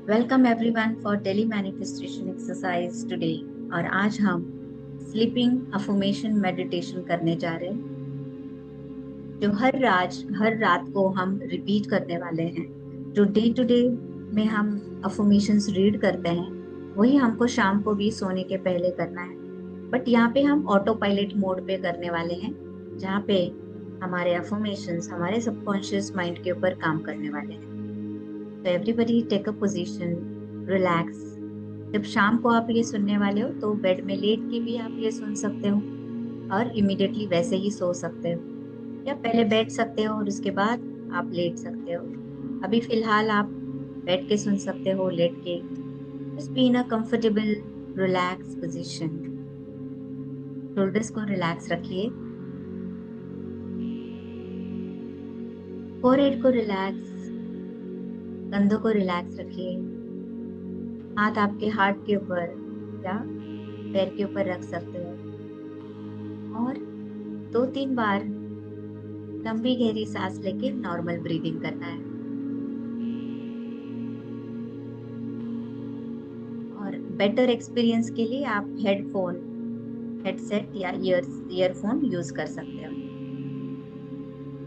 Welcome everyone for daily manifestation exercise today. और आज हम स्लीपिंग अफर्मेशन मेडिटेशन करने जा रहे हैं, जो हर रात को हम रिपीट करने वाले हैं। जो डे टू डे में हम अफर्मेशंस रीड करते हैं, वही हमको शाम को भी सोने के पहले करना है। बट यहाँ पे हम ऑटो पायलट मोड पे करने वाले हैं, जहाँ पे हमारे अफर्मेशंस हमारे सबकॉन्शियस माइंड के ऊपर काम करने वाले हैं। तो everybody take a position, relax. जब शाम को आप ये सुनने वाले हो तो बेड में लेट के भी आप ये सुन सकते हो और इमीडिएटली वैसे ही सो सकते हो, या पहले बैठ सकते हो और उसके बाद आप लेट सकते हो। अभी फिलहाल आप बैठ के सुन सकते हो, लेट के। Just be in a comfortable relax position. Shoulders को रिलैक्स रखिए, फोरहेड को रिलैक्स, कंधों को रिलैक्स रखिए। हाथ आपके हार्ट के ऊपर या पैर के ऊपर रख सकते हो और 2-3 बार लंबी गहरी सांस लेके नॉर्मल ब्रीदिंग करना है। और बेटर एक्सपीरियंस के लिए आप हेडसेट या ईयरफोन यूज कर सकते हो।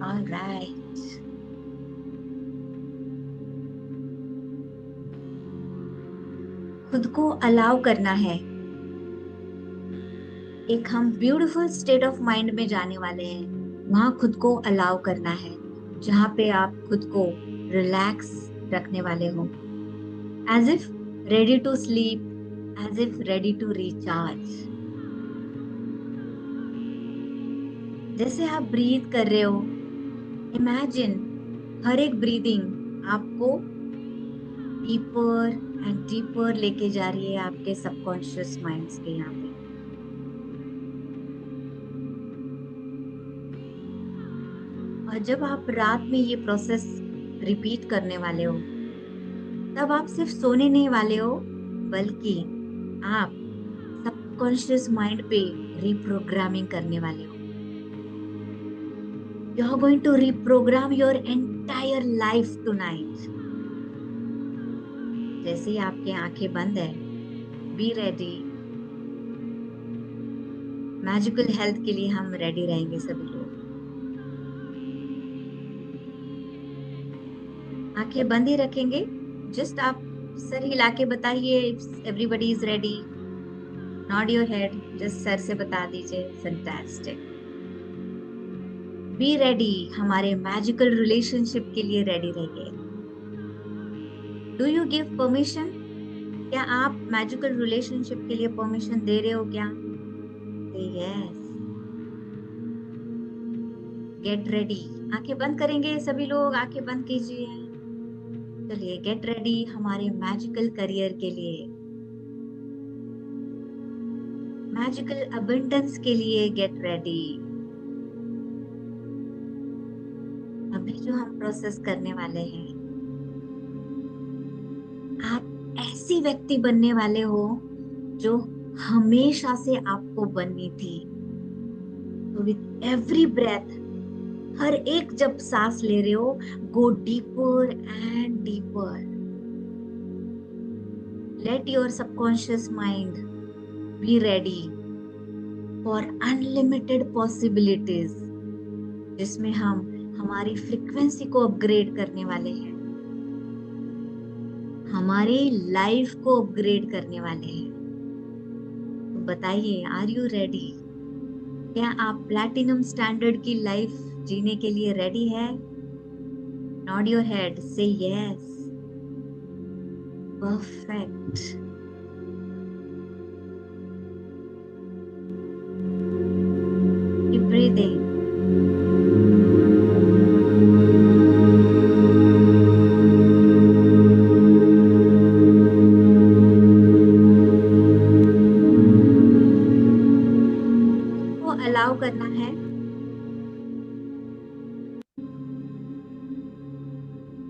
ऑलराइट, खुद को अलाउ करना है। एक हम ब्यूटीफुल स्टेट ऑफ माइंड में जाने वाले हैं, वहां खुद को अलाउ करना है, जहां पे आप खुद को रिलैक्स रखने वाले हो, as if ready to sleep, as if ready to recharge. जैसे आप ब्रीथ कर रहे हो, इमेजिन हर एक ब्रीदिंग आपको डीपर एंड डीपर लेके जा रही है आपके सबकॉन्शियस माइंड्स के यहाँ पे। और जब आप रात में ये प्रोसेस रिपीट करने वाले हो, तब आप सिर्फ सोने नहीं वाले हो, बल्कि आप सबकॉन्शियस माइंड पे रिप्रोग्रामिंग करने वाले हो। You are going to reprogram your entire life tonight. जैसे ही आपकी आंखें बंद है, बी रेडी। मैजिकल हेल्थ के लिए हम रेडी रहेंगे सभी लोग। आंखें बंद ही रखेंगे। जस्ट आप सर हिला के बताइए, everybody is ready. Nod your head, just सर से बता दीजिए, फैंटास्टिक। बी रेडी, हमारे मैजिकल रिलेशनशिप के लिए रेडी रहिए। Do you give permission? क्या आप मैजिकल रिलेशनशिप के लिए परमिशन दे रहे हो क्या? यस। Get ready. आंखें बंद करेंगे सभी लोग, आंखें बंद कीजिए। चलिए, गेट रेडी हमारे मैजिकल करियर के लिए, मैजिकल अबंडेंस के लिए। Get ready. अभी जो हम प्रोसेस करने वाले हैं, आप ऐसी व्यक्ति बनने वाले हो जो हमेशा से आपको बननी थी। तो विथ एवरी ब्रेथ, हर एक जब सांस ले रहे हो, go deeper and deeper. Let your subconscious mind be ready for unlimited possibilities, जिसमें हम हमारी फ्रीक्वेंसी को अपग्रेड करने वाले हैं, हमारी लाइफ को अपग्रेड करने वाले हैं। तो बताइए, आर यू रेडी? क्या आप प्लैटिनम स्टैंडर्ड की लाइफ जीने के लिए रेडी है? नॉड योर हेड, से यस। परफेक्ट। Keep breathing. को अलाउ करना है।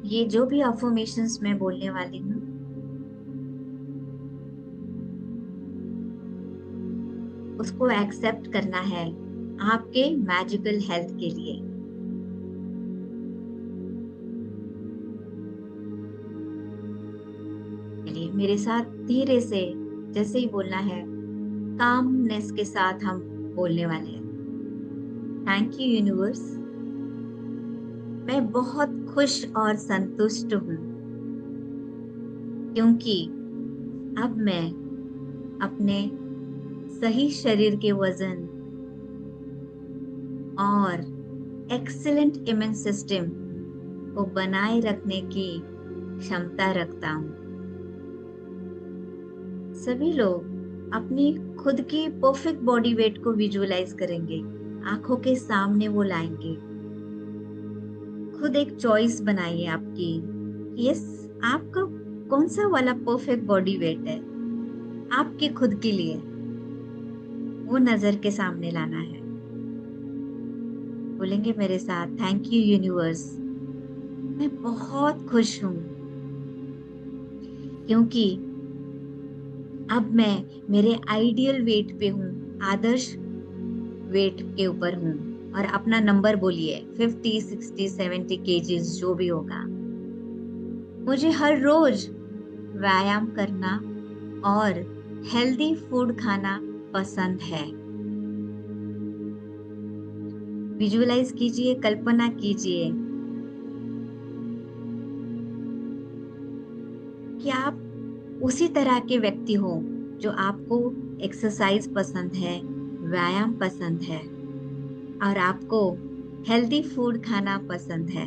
ये जो भी अफर्मेशंस मैं बोलने वाली हूँ, उसको एक्सेप्ट करना है आपके मैजिकल हेल्थ के लिए। चलिए मेरे साथ धीरे से, जैसे ही बोलना है, कामनेस के साथ हम बोलने वाले हैं। थैंक यू यूनिवर्स, मैं बहुत खुश और संतुष्ट हूँ क्योंकि अब मैं अपने सही शरीर के वजन और एक्सीलेंट इम्यून सिस्टम को बनाए रखने की क्षमता रखता हूँ। सभी लोग अपनी खुद की परफेक्ट बॉडी वेट को विजुअलाइज करेंगे, आंखों के सामने वो लाएंगे। खुद एक चॉइस बनाइए आपकी, यस, आपका कौन सा वाला परफेक्ट बॉडी वेट है आपके खुद के लिए, वो नजर के सामने लाना है। बोलेंगे मेरे साथ, थैंक यू यूनिवर्स, मैं बहुत खुश हूँ क्योंकि अब मैं मेरे आइडियल वेट पे हूँ, आदर्श वेट के ऊपर हूँ। और अपना नंबर बोलिए, 50, 60, 70 केजीज जो भी होगा। मुझे हर रोज व्यायाम करना और हेल्दी फूड खाना पसंद है। विजुअलाइज कीजिए, कल्पना कीजिए कि आप उसी तरह के व्यक्ति हो जो आपको एक्सरसाइज पसंद है, व्यायाम पसंद है और आपको हेल्दी फूड खाना पसंद है।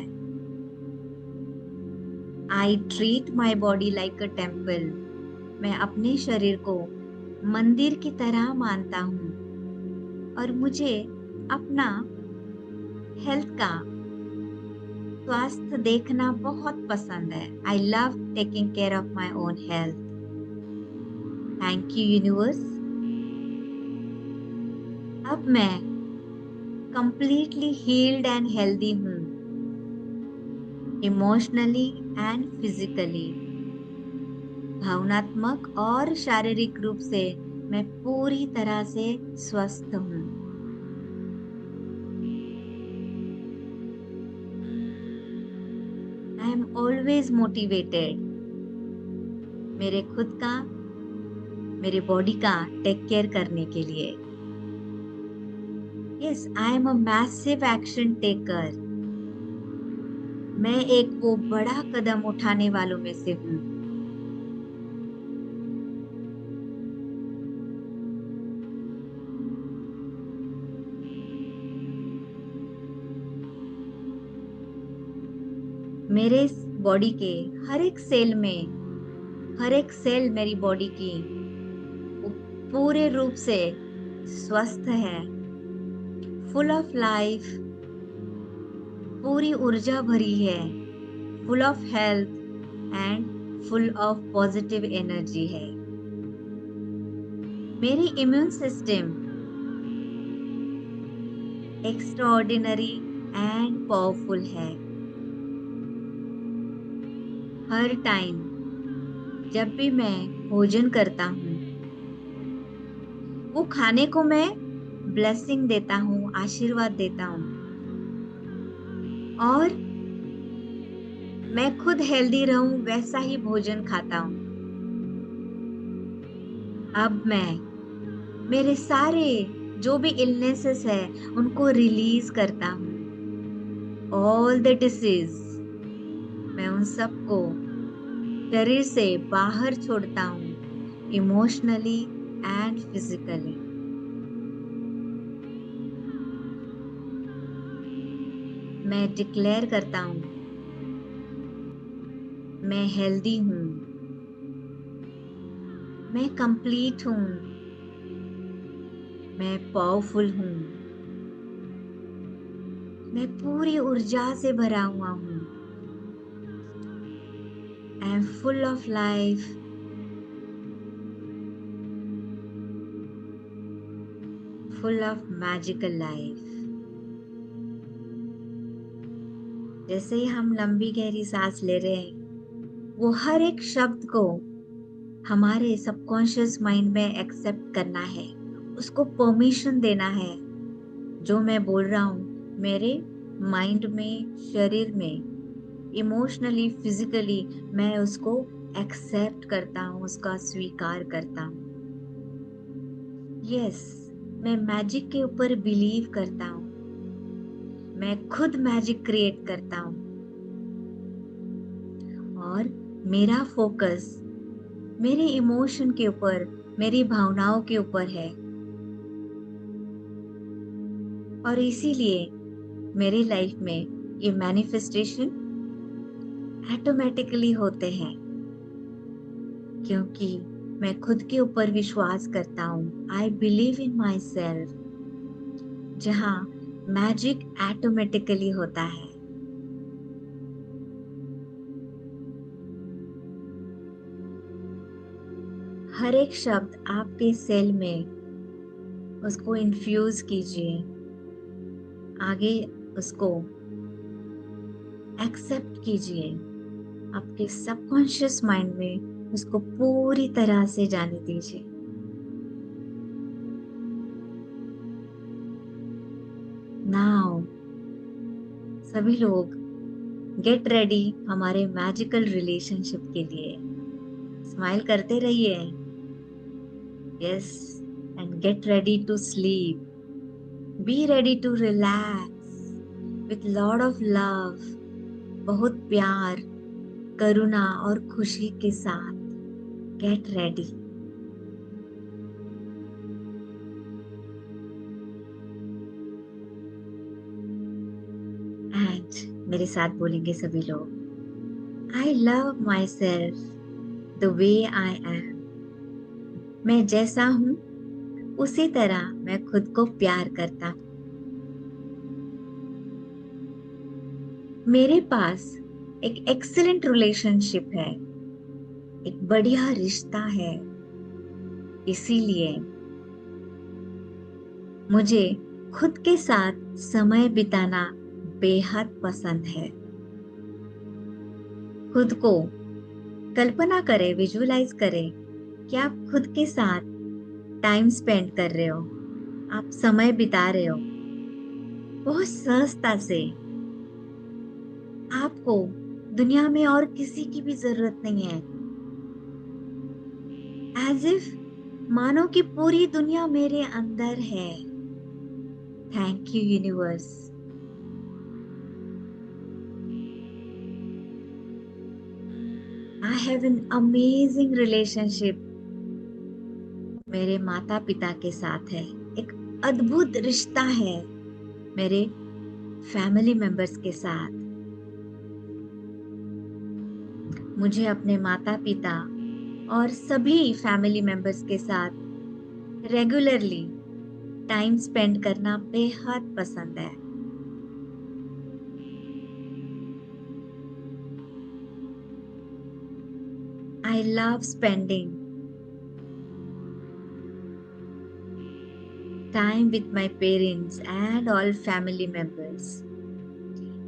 I treat my body like a temple, मैं अपने शरीर को मंदिर की तरह मानता हूँ और मुझे अपना हेल्थ का स्वास्थ्य देखना बहुत पसंद है। I love taking care of my own health. Thank you universe, अब मैं कंप्लीटली हील्ड एंड हेल्दी हूँ, इमोशनली एंड फिजिकली। भावनात्मक और शारीरिक रूप से मैं पूरी तरह से स्वस्थ हूँ। आई एम ऑलवेज मोटिवेटेड, मेरे खुद का, मेरे बॉडी का टेक केयर करने के लिए। Yes, I am a massive action taker, मैं एक वो बड़ा कदम उठाने वालों में से हूँ। मेरे बॉडी के हर एक सेल में, हर एक सेल मेरी बॉडी की वो पूरे रूप से स्वस्थ है, फुल ऑफ लाइफ, पूरी ऊर्जा भरी है, full of health and full of positive energy है। मेरी immune system extraordinary and powerful है। हर टाइम जब भी मैं भोजन करता हूँ, वो खाने को मैं ब्लेसिंग देता हूँ, आशीर्वाद देता हूँ और मैं खुद हेल्दी रहूं वैसा ही भोजन खाता हूँ। अब मैं मेरे सारे जो भी इलनेसेस है उनको रिलीज करता हूँ। ऑल द डिसीज, मैं उन सबको शरीर से बाहर छोड़ता हूँ, इमोशनली एंड फिजिकली। मैं डिक्लेयर करता हूँ, मैं हेल्दी हूँ, मैं कंप्लीट हूँ, मैं पावरफुल हूँ, मैं पूरी ऊर्जा से भरा हुआ हूँ। I M full of life, full of magical life. जैसे ही हम लंबी गहरी सांस ले रहे हैं, वो हर एक शब्द को हमारे सबकॉन्शियस माइंड में एक्सेप्ट करना है, उसको परमिशन देना है। जो मैं बोल रहा हूँ मेरे माइंड में, शरीर में, इमोशनली, फिजिकली मैं उसको एक्सेप्ट करता हूँ, उसका स्वीकार करता हूँ। यस, मैं मैजिक के ऊपर बिलीव करता हूँ। मैं खुद मैजिक क्रिएट करता हूँ और मेरा फोकस मेरे इमोशन के ऊपर, मेरी भावनाओं के ऊपर है और इसीलिए मेरी लाइफ में ये मैनिफेस्टेशन ऑटोमेटिकली होते हैं, क्योंकि मैं खुद के ऊपर विश्वास करता हूँ। I believe in my self, जहाँ मैजिक ऑटोमेटिकली होता है। हर एक शब्द आपके सेल में उसको इन्फ्यूज कीजिए, आगे उसको एक्सेप्ट कीजिए, आपके सबकॉन्शियस माइंड में उसको पूरी तरह से जाने दीजिए। नाउ सभी लोग गेट रेडी हमारे मैजिकल रिलेशनशिप के लिए। स्माइल करते रहिए। Yes, and get ready to sleep. Be ready to relax with lot of love, बहुत प्यार, करुणा और खुशी के साथ। Get ready. एंड मेरे साथ बोलेंगे सभी लोग, I love my self the way I am. मैं जैसा हूं उसी तरह मैं खुद को प्यार करता हूं। मेरे पास एक एक्सीलेंट रिलेशनशिप है, एक बढ़िया रिश्ता है, इसीलिए मुझे खुद के साथ समय बिताना बेहद पसंद है। खुद को कल्पना करें, विजुअलाइज करें कि आप खुद के साथ टाइम स्पेंड कर रहे हो, आप समय बिता रहे हो बहुत सहजता से। आपको दुनिया में और किसी की भी जरूरत नहीं है। एज इफ मानो कि पूरी दुनिया मेरे अंदर है। Thank you universe. I have an amazing relationship मेरे माता पिता के साथ है। एक अद्भुत रिश्ता है मेरे फैमिली मेंबर्स के साथ। मुझे अपने माता पिता और सभी फैमिली मेंबर्स के साथ रेगुलरली टाइम स्पेंड करना बेहद पसंद है। I love spending time with my parents and all family members,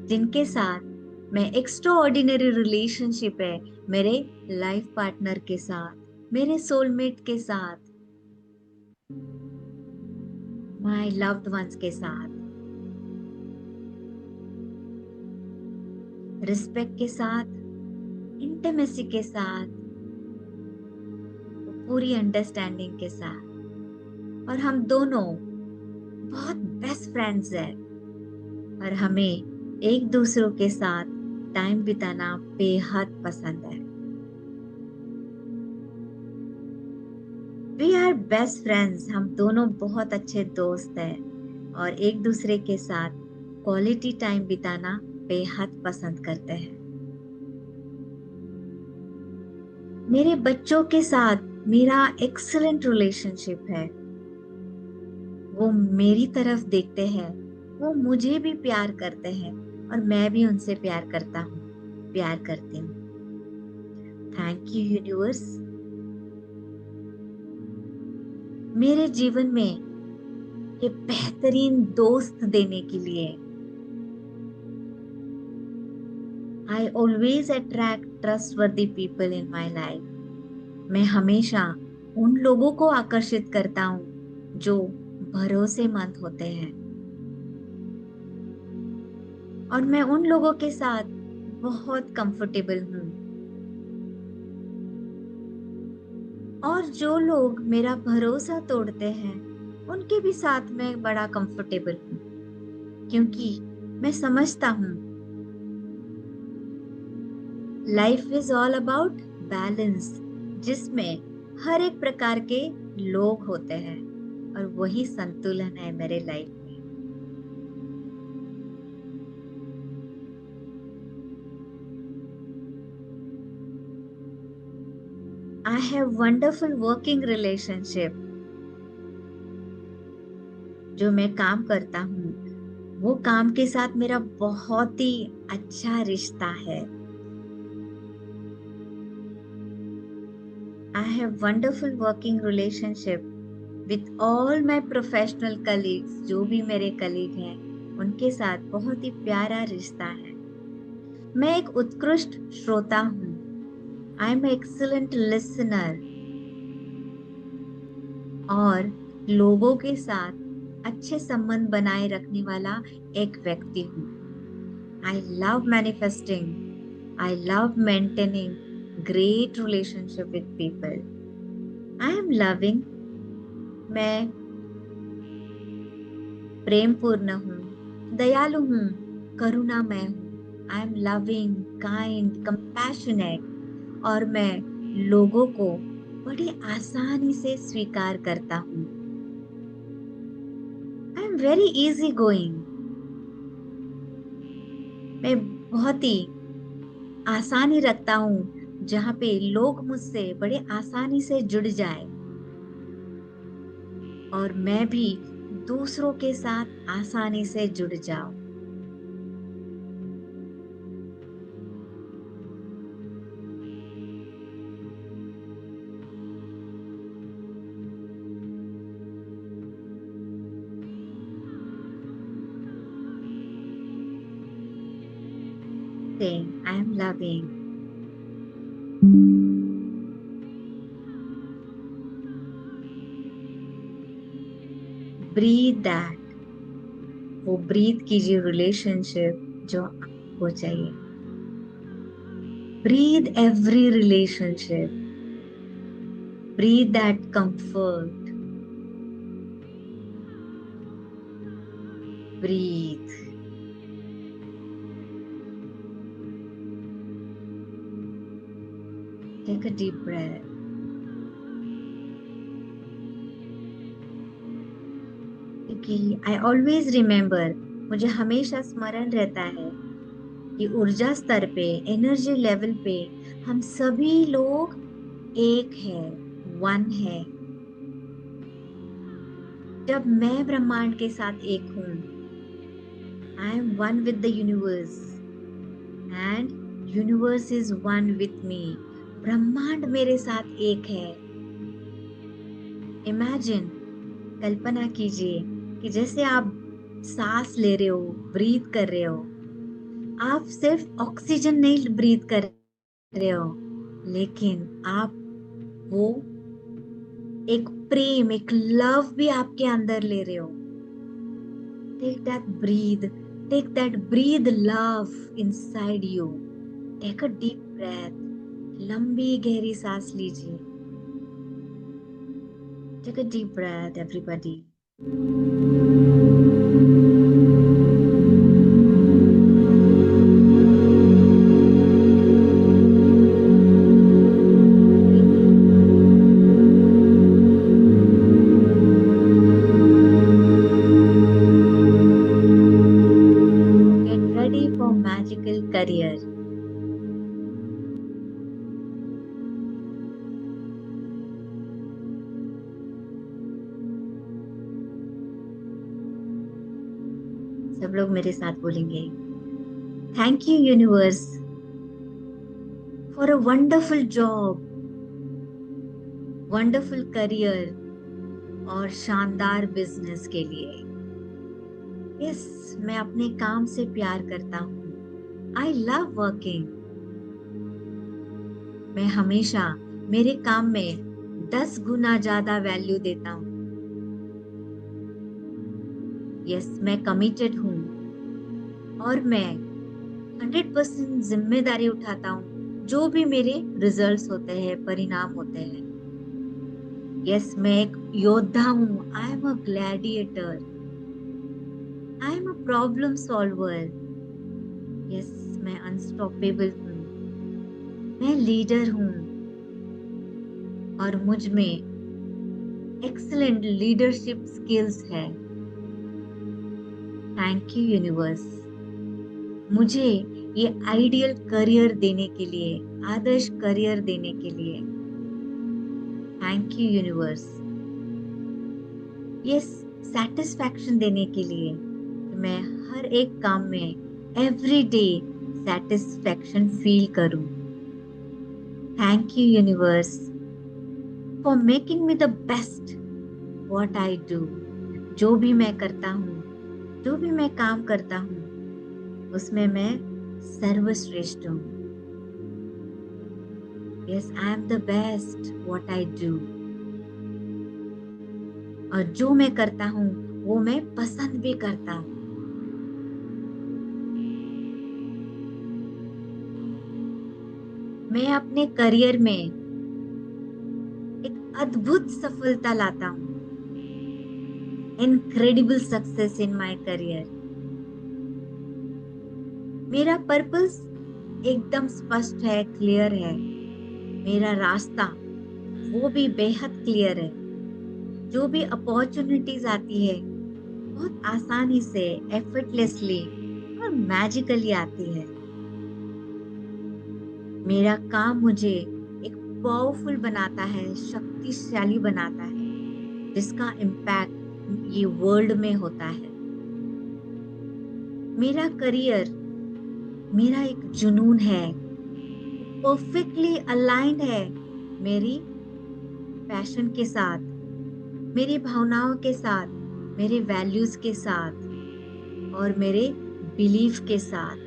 जिनके साथ मैं एक्स्ट्रा ऑर्डिनरी रिलेशनशिप है मेरे लाइफ पार्टनर के साथ, मेरे सोलमेट के साथ, माय लव्ड वंस के साथ। रिस्पेक्ट के साथ, इंटीमेसी के साथ, पूरी अंडरस्टैंडिंग के साथ। और हम दोनों बहुत बेस्ट फ्रेंड्स हैं और हमें एक दूसरों के साथ टाइम बिताना बेहद पसंद है। वी आर बेस्ट फ्रेंड्स, हम दोनों बहुत अच्छे दोस्त हैं और एक दूसरे के साथ क्वालिटी टाइम बिताना बेहद पसंद करते हैं। मेरे बच्चों के साथ मेरा एक्सीलेंट रिलेशनशिप है। वो मेरी तरफ देखते हैं, वो मुझे भी प्यार करते हैं और मैं भी उनसे प्यार करता हूँ, प्यार करती हूँ। थैंक यू यूनिवर्स मेरे जीवन में ये बेहतरीन दोस्त देने के लिए। I always attract trustworthy people in my life. मैं हमेशा उन लोगों को आकर्षित करता हूँ जो भरोसेमंद होते हैं और मैं उन लोगों के साथ बहुत कंफर्टेबल हूँ। और जो लोग मेरा भरोसा तोड़ते हैं उनके भी साथ में बड़ा कंफर्टेबल हूँ, क्योंकि मैं समझता हूँ life is all about balance, जिसमें हर एक प्रकार के लोग होते हैं और वही संतुलन है मेरे लाइफ में। I have wonderful working relationship. जो मैं काम करता हूँ वो काम के साथ मेरा बहुत ही अच्छा रिश्ता है। I have wonderful working relationship with all my professional colleagues. जो भी मेरे कलीग हैं उनके साथ बहुत ही प्यारा रिश्ता है। मैं एक उत्कृष्ट श्रोता हूँ। आई एम एक्सीलेंट लिसनर और लोगों के साथ अच्छे संबंध बनाए रखने वाला एक व्यक्ति हूँ। I love manifesting. I love maintaining great relationship with people. I am loving. मैं प्रेम पूर्ण हूँ, दयालु हूँ, करुणामय हूँ। I am loving, kind, compassionate और मैं लोगों को बड़ी आसानी से स्वीकार करता हूँ। I am very easy going. मैं बहुत ही आसानी रखता हूँ जहाँ पे लोग मुझसे बड़े आसानी से जुड़ जाए और मैं भी दूसरों के साथ आसानी से जुड़ जाऊं। Saying I am loving. Breathe that. वो ब्रीथ कीजिए रिलेशनशिप जो आपको चाहिए। Breathe every relationship. Breathe that comfort. Breathe. Take a deep breath. क्योंकि I always remember, मुझे हमेशा स्मरण रहता है कि ऊर्जा स्तर पे, एनर्जी लेवल पे हम सभी लोग एक है, वन है। जब मैं ब्रह्मांड के साथ एक हूँ, I M one with the universe and universe is one with me. ब्रह्मांड मेरे साथ एक है। इमेजिन, कल्पना कीजिए कि जैसे आप सांस ले रहे हो, ब्रीथ कर रहे हो, आप सिर्फ ऑक्सीजन नहीं ब्रीथ कर रहे हो, लेकिन आप वो एक प्रेम, एक लव भी आपके अंदर ले रहे हो। Take that breath love inside you. Take a deep breath. लंबी गहरी सांस लीजिए। Take a deep breath everybody. Career. सब लोग मेरे साथ बोलेंगे, thank you universe for a wonderful job, wonderful career और शानदार बिजनेस के लिए। यस, मैं अपने काम से प्यार करता हूँ। I love working. मैं हमेशा मेरे काम में 10 गुना ज्यादा वैल्यू देता हूँ। यस, मैं कमिटेड हूँ और मैं 100% जिम्मेदारी उठाता हूँ जो भी मेरे रिजल्ट्स होते हैं, परिणाम होते हैं। यस, मैं एक योद्धा हूँ। I am a gladiator. I am a problem solver. Yes, मैं अनस्टॉपेबल हूँ। मैं लीडर हूँ और मुझ में एक्सीलेंट लीडरशिप स्किल्स है। थैंक यू यूनिवर्स, मुझे ये आइडियल करियर देने के लिए, आदर्श करियर देने के लिए। थैंक यू यूनिवर्स, ये सेटिस्फैक्शन देने के लिए कि मैं हर एक काम में एवरी डे सेटिस्फैक्शन फील करूं। Thank you universe for making me the best what I do. जो भी मैं करता हूँ, जो भी मैं काम करता हूँ, उसमें मैं सर्वश्रेष्ठ हूँ। Yes, I am the best what I do. और जो मैं करता हूँ वो मैं पसंद भी करता हूँ। मैं अपने करियर में एक अद्भुत सफलता लाता हूँ। Incredible success in my career. मेरा पर्पस एकदम स्पष्ट है, क्लियर है। मेरा रास्ता वो भी बेहद क्लियर है। जो भी अपॉर्चुनिटीज आती है बहुत आसानी से, एफर्टलेसली और मैजिकली आती है। मेरा काम मुझे एक पावरफुल बनाता है, शक्तिशाली बनाता है, जिसका इम्पैक्ट ये वर्ल्ड में होता है। मेरा करियर मेरा एक जुनून है, परफेक्टली अलाइंड है मेरी पैशन के साथ, मेरी भावनाओं के साथ, मेरे वैल्यूज के साथ और मेरे बिलीफ के साथ।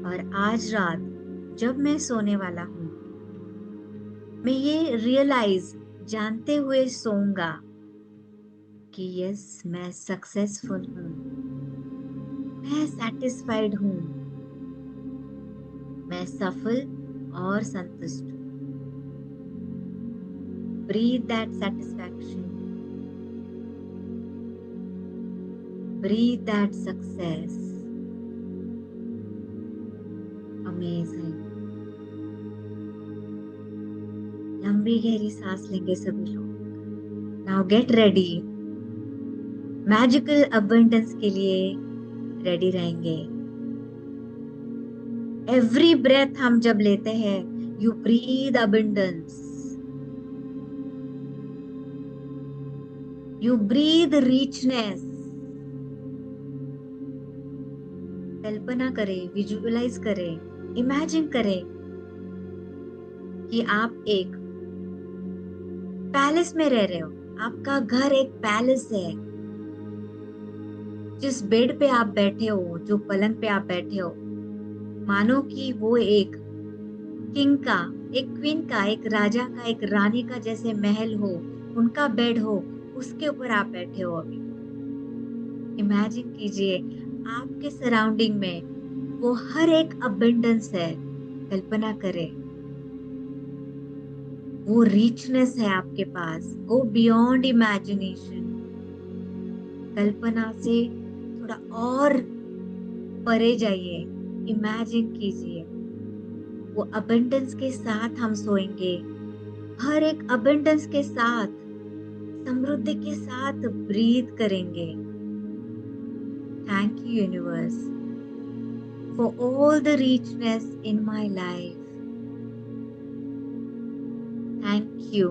और आज रात जब मैं सोने वाला हूँ, मैं ये रियलाइज जानते हुए सोऊंगा कि यस, मैं सक्सेसफुल हूँ, मैं सेटिस्फाइड हूँ, मैं सफल और संतुष्ट हूँ। Breathe that satisfaction. Breathe that success. Amazing. लंबी गहरी सांस लेंगे सभी लोग। Now get ready. Magical abundance के लिए रेडी रहेंगे। एवरी ब्रेथ हम जब लेते हैं, you breathe abundance, you breathe richness. कल्पना करें, विजुअलाइज करें, इमेजिन करें कि आप एक पैलेस में रह रहे हो। आपका घर एक पैलेस है। जिस बेड पे आप बैठे हो, जो पलंग पे आप बैठे हो, मानो कि वो एक किंग का, एक क्वीन का, एक राजा का, एक रानी का जैसे महल हो, उनका बेड हो, उसके ऊपर आप बैठे हो। अभी इमेजिन कीजिए आपके सराउंडिंग में वो हर एक अबंडेंस है। कल्पना करें, वो रिचनेस है आपके पास। Go beyond imagination. कल्पना से थोड़ा और परे जाइए, इमेजिन कीजिए वो अबंडेंस के साथ हम सोएंगे। हर एक अबंडेंस के साथ, समृद्धि के साथ ब्रीथ करेंगे। Thank you universe for all the richness in my life. Thank you,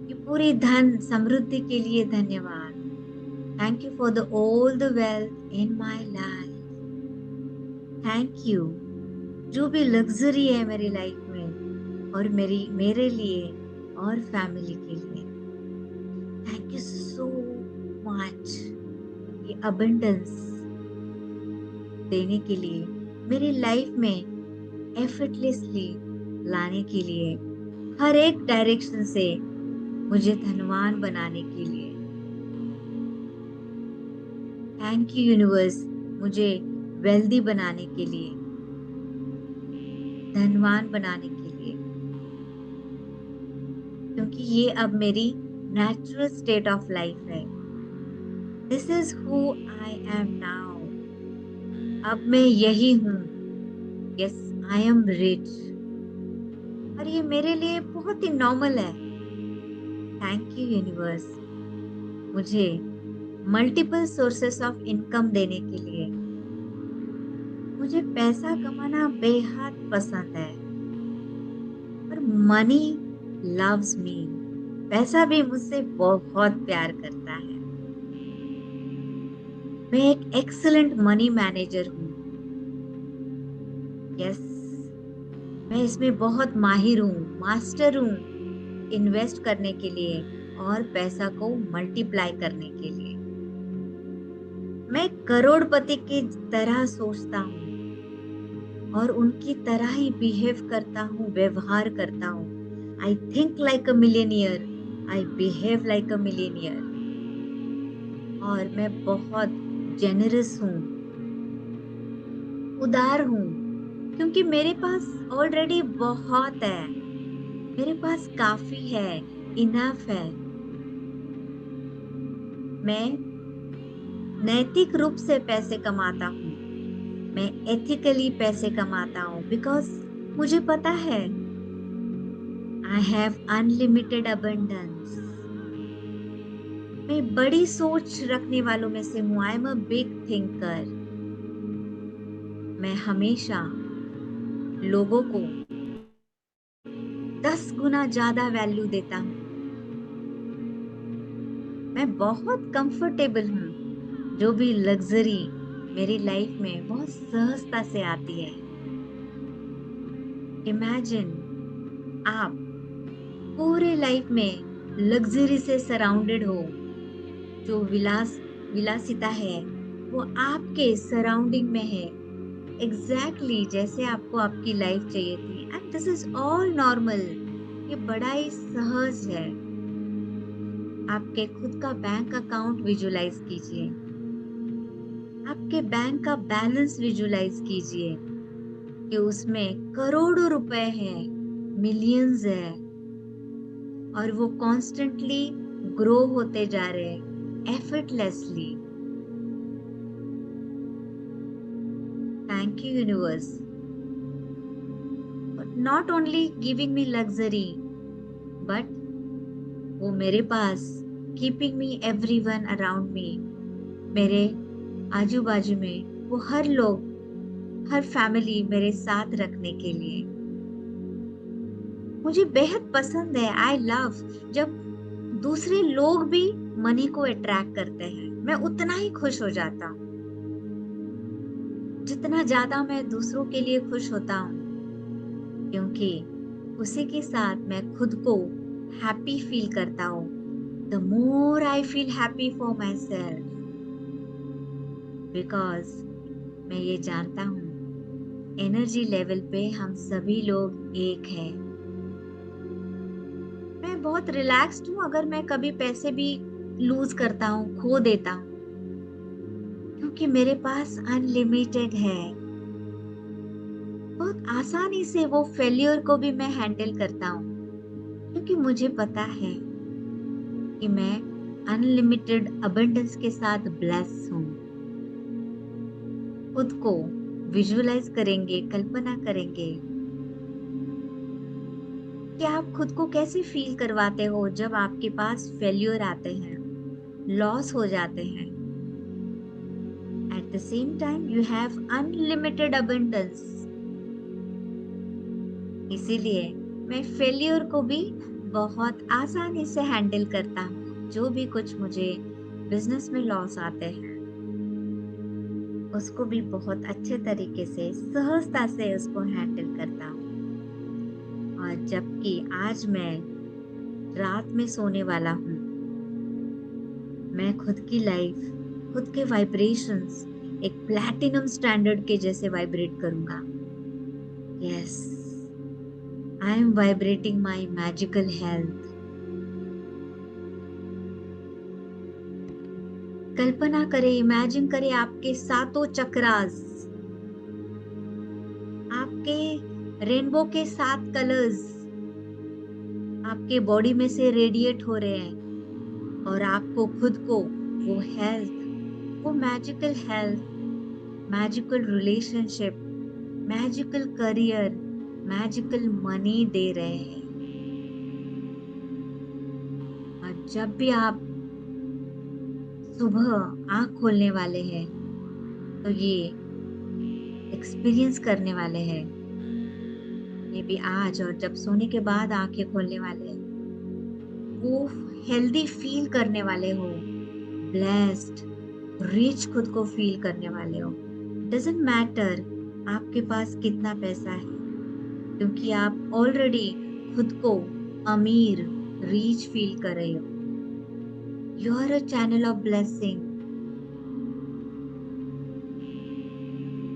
ये पूरी धन समृद्धि के लिए धन्यवाद। Thank you for the all the wealth in my life. Thank you, जो भी लग्जरी है मेरी लाइफ में और मेरे लिए और फैमिली के लिए। थैंक यू सो मच ये अबंडेंस देने के लिए, मेरी लाइफ में एफर्टलेसली लाने के लिए, हर एक डायरेक्शन से मुझे धनवान बनाने के लिए। थैंक यू यूनिवर्स, मुझे वेल्दी बनाने के लिए, धनवान बनाने के लिए। क्योंकि ये अब मेरी नेचुरल स्टेट ऑफ लाइफ है। This is who I am now. अब मैं यही हूँ। Yes, I am rich. और ये मेरे लिए बहुत ही नॉर्मल है। थैंक यू यूनिवर्स, मुझे मल्टीपल सोर्सेस ऑफ इनकम देने के लिए। मुझे पैसा कमाना बेहद पसंद है और मनी लव्स मी। पैसा भी मुझसे बहुत प्यार करता है। मैं एक एक्सीलेंट मनी मैनेजर हूँ। यस, मैं इसमें बहुत माहिर हूँ, मास्टर हूँ, इन्वेस्ट करने के लिए और पैसा को मल्टीप्लाई करने के लिए। मैं करोड़पति की तरह सोचता हूँ और उनकी तरह ही बिहेव करता हूँ, व्यवहार करता हूँ। I think like a millionaire, I behave like a millionaire. और मैं बहुत जेनरस हूँ, उदार हूँ, क्योंकि मेरे पास ऑलरेडी बहुत है। मेरे पास काफी है, इनफ है। मैं नैतिक रूप से पैसे कमाता हूँ। मैं एथिकली पैसे कमाता हूँ बिकॉज मुझे पता है आई हैव अनलिमिटेड अबंडेंस। मैं बड़ी सोच रखने वालों में से हूँ। I am a big thinker. मैं हमेशा लोगों को 10 गुना ज्यादा वैल्यू देता हूँ। मैं बहुत कंफर्टेबल हूँ। जो भी लग्जरी मेरी लाइफ में बहुत सहजता से आती है। इमेजिन आप पूरे लाइफ में लग्जरी से सराउंडेड हो। जो विलासिता है वो आपके सराउंडिंग में है, एग्जैक्टली जैसे आपको आपकी लाइफ चाहिए थी। And this is all normal. ये बड़ा ही सहज है। आपके खुद का बैंक अकाउंट विजुलाइज कीजिए। आपके बैंक का बैलेंस विजुलाइज कीजिए कि उसमें करोड़ों रुपए हैं, मिलियंस है और वो कॉन्स्टेंटली ग्रो होते जा रहे हैं effortlessly. Thank you universe not only giving me luxury but वो मेरे पास keeping me everyone around me. मेरे आजू बाजू में वो हर लोग, हर फैमिली मेरे साथ रखने के लिए। मुझे बेहद पसंद है, आई लव जब दूसरे लोग भी मनी को अट्रैक्ट करते हैं। मैं उतना ही खुश हो जाता हूँ जितना ज्यादा मैं दूसरों के लिए खुश होता हूँ, क्योंकि उसी के साथ मैं खुद को हैप्पी फील करता हूँ। The more I feel happy for my self, because मैं ये जानता हूँ एनर्जी लेवल पे हम सभी लोग एक हैं। मैं बहुत रिलैक्स्ड हूँ अगर मैं कभी पैसे भी लूज करता हूँ, खो देता हूँ, क्योंकि मेरे पास अनलिमिटेड है। बहुत आसानी से वो फेलियर को भी मैं हैंडल करता हूँ, क्योंकि मुझे पता है कि मैं अनलिमिटेड अबंडेंस के साथ ब्लेस हूँ। खुद को विजुअलाइज करेंगे, कल्पना करेंगे कि आप खुद को कैसे फील करवाते हो जब आपके पास फेल्यूर आते हैं, लॉस हो जाते हैं। At the same time you have unlimited abundance. इसीलिए मैं फेल्यूर को भी बहुत आसानी से हैंडल करता हूँ। जो भी कुछ मुझे बिजनेस में लॉस आते हैं उसको भी बहुत अच्छे तरीके से, सहजता से उसको हैंडल करता हूँ। और जबकि आज मैं रात में सोने वाला हूँ, मैं खुद की लाइफ, खुद के वाइब्रेशंस एक प्लैटिनम स्टैंडर्ड के जैसे वाइब्रेट करूंगा। Yes, I am vibrating my magical health. कल्पना करें, इमेजिन करें आपके सातों चक्रास, आपके रेनबो के 7 कलर्स आपके बॉडी में से रेडिएट हो रहे हैं और आपको खुद को वो हेल्थ, वो magical health, magical relationship, magical career, magical money दे रहे हैं। और जब भी आप सुबह आंख खोलने वाले हैं तो ये एक्सपीरियंस करने वाले हैं, ये भी आज, और जब सोने के बाद आंखें खोलने वाले हैं वो हेल्दी फील करने वाले हो, ब्लेस्ड, रिच खुद को फील करने वाले हो। डजेंट मैटर आपके पास कितना पैसा है, क्योंकि आप ऑलरेडी खुद को अमीर, रिच फील कर रहे हो। You are a channel of blessing.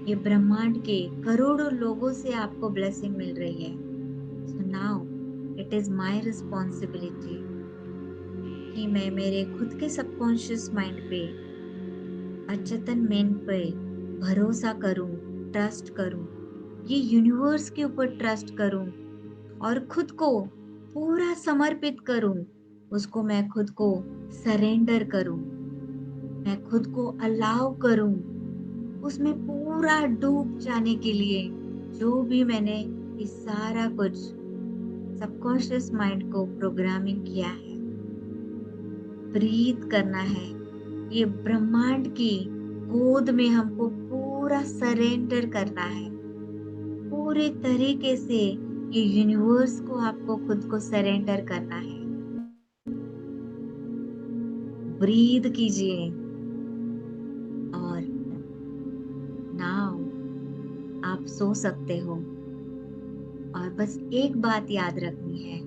ये ब्रह्मांड के करोड़ों लोगों से आपको ब्लेसिंग मिल रही है। So now it is my responsibility कि मैं मेरे खुद के सबकॉन्शियस माइंड पे, अचेतन मन पे भरोसा करूं, ट्रस्ट करूं, ये यूनिवर्स के ऊपर ट्रस्ट करूं और खुद को पूरा समर्पित करूं। उसको मैं खुद को सरेंडर करूं, मैं खुद को अलाउ करूं उसमें पूरा डूब जाने के लिए। जो भी मैंने ये सारा कुछ सबकॉन्शियस माइंड को प्रोग्रामिंग किया है, ब्रीथ करना है, ये ब्रह्मांड की गोद में हमको पूरा सरेंडर करना है। पूरे तरीके से ये यूनिवर्स को आपको खुद को सरेंडर करना है। ब्रीथ कीजिए और नाउ आप सो सकते हो। और बस एक बात याद रखनी है,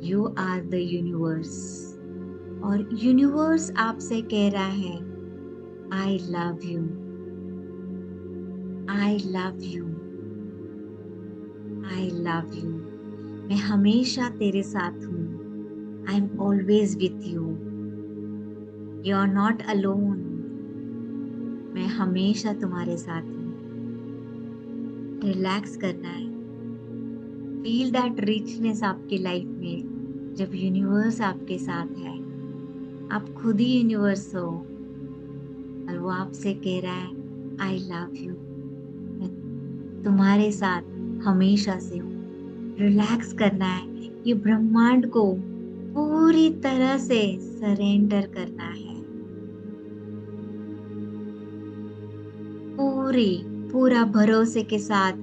यू आर द यूनिवर्स, और यूनिवर्स आपसे कह रहा है I love you, I love you, I love you. मैं हमेशा तेरे साथ हूँ। I am always with you. You are not alone. मैं हमेशा तुम्हारे साथ हूँ। रिलैक्स करना है। फील दैट रिचनेस आपकी लाइफ में, जब यूनिवर्स आपके साथ है। आप खुद ही यूनिवर्स हो और वो आपसे कह रहा है आई लव यू, मैं तुम्हारे साथ हमेशा से हूँ। रिलैक्स करना है, ये ब्रह्मांड को पूरी तरह से सरेंडर करना है। पूरा भरोसे के साथ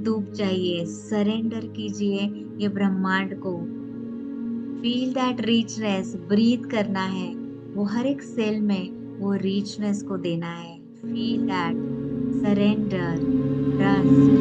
डूब जाइए, सरेंडर कीजिए ये ब्रह्मांड को। फील दैट रिचनेस, ब्रीथ करना है, वो हर एक सेल में वो रिचनेस को देना है। Feel that surrender, trust.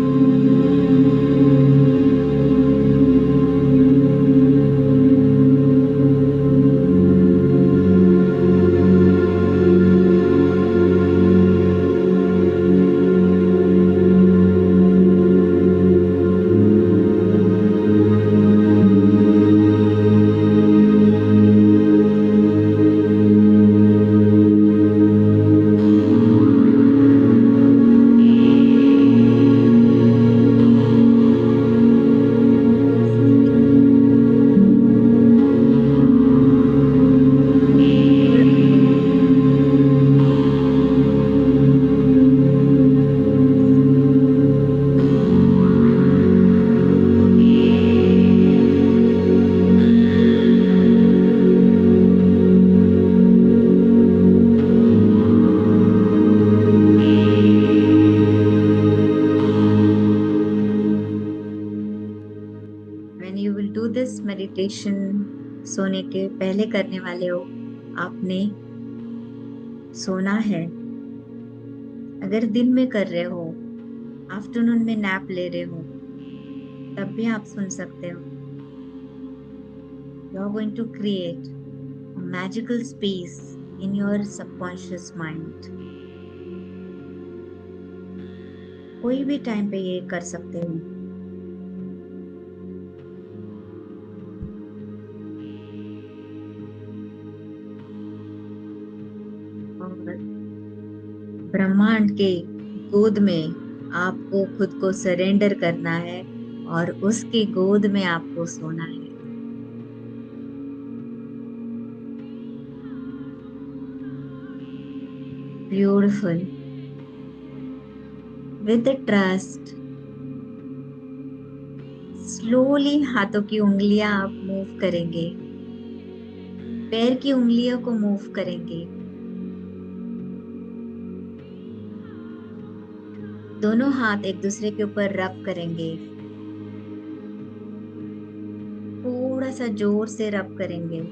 Meditation सोने के पहले करने वाले हो, आपने सोना है। अगर दिन में कर रहे हो, आफ्टरनून में नैप ले रहे हो, तब भी आप सुन सकते हो। You are going to create a magical space in your subconscious mind. कोई भी टाइम पे ये कर सकते हो। ब्रह्मांड के गोद में आपको खुद को सरेंडर करना है और उसकी गोद में आपको सोना है। ब्यूटिफुल। विद ट्रस्ट स्लोली हाथों की उंगलियां आप मूव करेंगे, पैर की उंगलियों को मूव करेंगे, दोनों हाथ एक दूसरे के ऊपर रब करेंगे, थोड़ा सा जोर से रब करेंगे।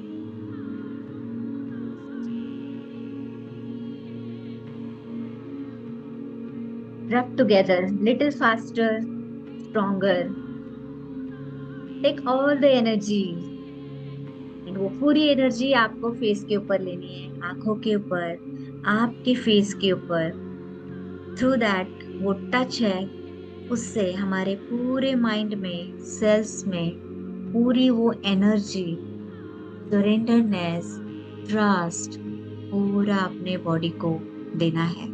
Rub together, little faster, stronger. Take all the energy. And वो पूरी एनर्जी आपको फेस के ऊपर लेनी है, आंखों के ऊपर, आपके फेस के ऊपर। थ्रू दैट वो टच है, उससे हमारे पूरे माइंड में, सेल्स में पूरी वो एनर्जी, सरेंडरनेस, ट्रस्ट पूरा अपने बॉडी को देना है।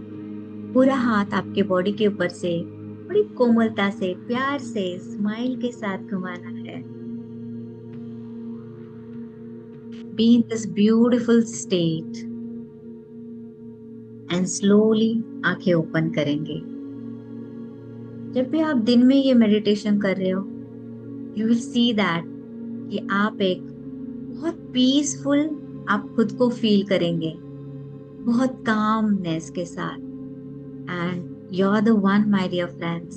पूरा हाथ आपके बॉडी के ऊपर से बड़ी कोमलता से, प्यार से, स्माइल के साथ घुमाना है। Be in this beautiful state and slowly आंखें ओपन करेंगे। जब भी आप दिन में ये मेडिटेशन कर रहे हो, यू विल सी दैट कि आप एक बहुत पीसफुल आप खुद को फील करेंगे, बहुत कामनेस के साथ। And you are the one my dear friends,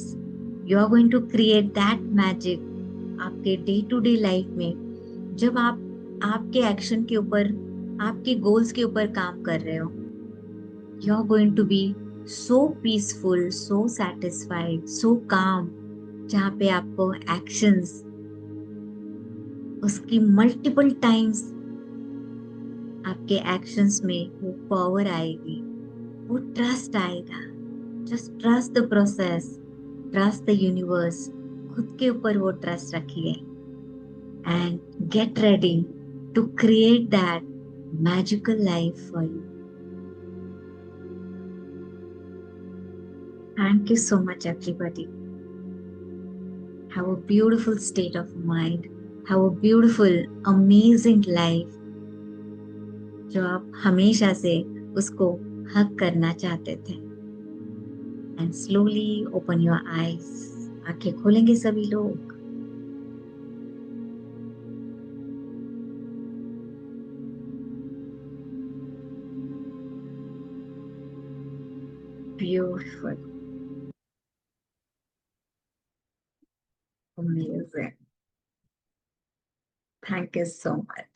you are going to create that magic आपके डे टू डे लाइफ में। जब आप आपके एक्शन के ऊपर, आपके गोल्स के ऊपर काम कर रहे हो, you are going to be so peaceful, so satisfied, so calm, जहाँ पे आपको एक्शंस उसकी मल्टीपल टाइम्स आपके एक्शंस में वो पावर आएगी, वो ट्रस्ट आएगा। Just trust the process, trust the universe. खुद के ऊपर वो ट्रस्ट रखिए and get ready to create that magical life for you. Thank you so much, everybody. Have a beautiful state of mind. Have a beautiful, amazing life जो आप हमेशा से उसको हक करना चाहते थे। And slowly open your eyes. आंखें खोलेंगे सभी लोग। Beautiful, amazing. Thank you so much.